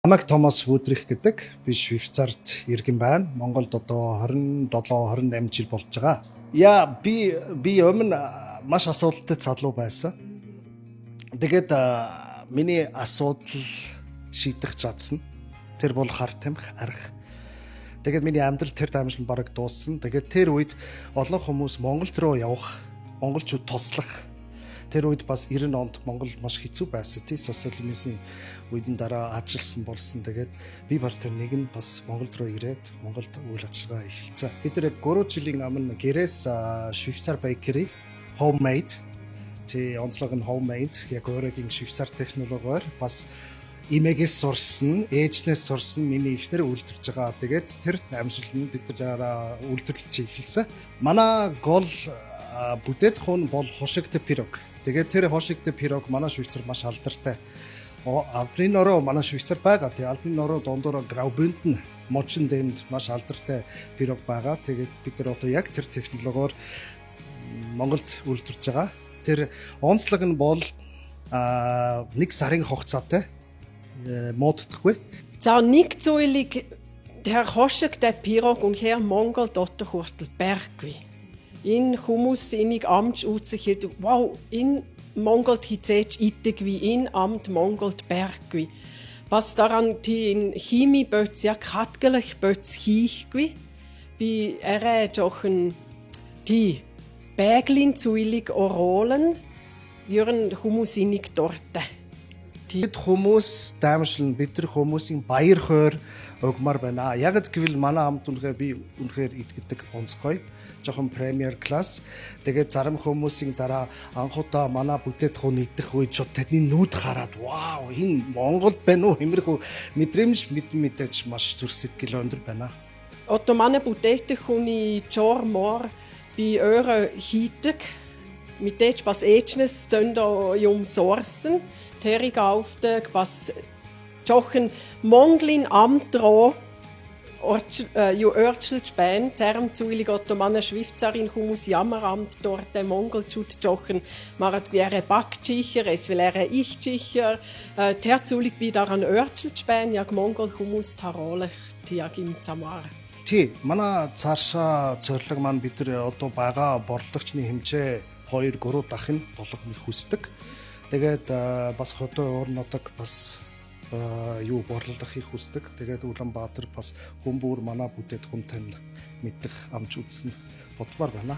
Намайг Томас Вудрих гэдэг. Би Швейцарт иргэн байна. Монголд одоо 27-28 жил болж байгаа. Би өмнө маш асуудалтай залуу байсан. Тэгээд миний асуудал шийдэх чадсан. Тэр бол хар тамхи арх. Тэгээд миний амьдрал тэр дамжин бараг дууссан. Тэгээд тэр үед олон хүмүүс Монголд руу явах, монголчууд туслах. Тэр үед бас 90 онд Монгол маш хэцүү байсан. Тий социализмын үеийн дараа ажилсан болсон. Тэгээд би бар тэр нэг нь бас Монголд руу ирээд Монголд үйл ажиллагаа эхэлсэн. Бид тэр 3 жилийн өмнө гэрээс Швейцар bakery homemade тий онцлог нь homemade яг өөрөгийн Швейцар технологиор бас имэгээс сурсан, ээжнээс сурсан миний эхнэр үйлдвэрж байгаа. Тэгээд тэр амжилт нь бид нар үйлдвэрлэж эхэлсэн. Манай гол бүтээх хүн бол хошигт пирог. Тэгээд тэр хошигт пирог манай Швейцар маш алдартай. Албаны нороо манай Швейцар байгаа. Тэгээд албаны нороо дондор Graubünden мочин дэнд маш алдартай пирог байгаа. Тэгээд бид нар одоо яг тэр технологиор Монголд үйлдвэрж байгаа. Тэр онцлог нь бол 1 сарын хугацаатай моддохгүй. За нэг зүйлийг тэр хошигт пирог үнэхээр Монгол дотор хүртэл байхгүй. Энэ хүмүүс энийг амж үзэхэд вау энэ Монголд хизээж идэг wie энэ амт Монголд байхгүй. Бас daran die хими бөц яг хатгалах бөц хийхгүй. Би арай жоохон die байгалийн зүйлийг оролн ерөн хүмүүс энийг дуртай. Тэд хүмүүс даамшлан бид нар хүмүүсийн баяр хөөр өгмөр байна. Яг гэвэл манай амт үнэхээр би үнэхээр идэгдэг онцгой. Жохон премиер класс. Тэгээд зарим хүмүүсийн дараа анхудаа манай бүтээтгүүн идэх үед ч таны нүд хараад вау энэ Монголд байна уу хэмэрхүү мэдрэмж мэдээж маш зүрх сэтгэл өндөр байна. Одоо манай бүтээтгүүний жормор би өөрөө хийдэг. Мэдээж бас ээжнээс зөндөө юм сорсон. Тэрийг авдаг бас жохон Монголын амт руу ju örtselt bän зарим зүйлийг одоо манай Швейцарын хүмүүс ямар амт дуртай монголчууд жоохон марад гэрэ багчихэр эсвэл ихчихэр тэр зүйлийг би daran örtselt bän яг монгол хүмүүс таруулах яг юм замаар. Тий манай цаашаа зорилго маань бид нар одоо байгаа борлогчны хэмжээ 2-3 дахин болгохыг хүсдэг. Тэгээд бас хотоо орнодог бас юу борлуулахыг хүсдэг. Тэгээд Улаанбаатар бас хүмүүр манай бүтээтгүүнтэй мэдэх амж үзсэн бодмоор байна.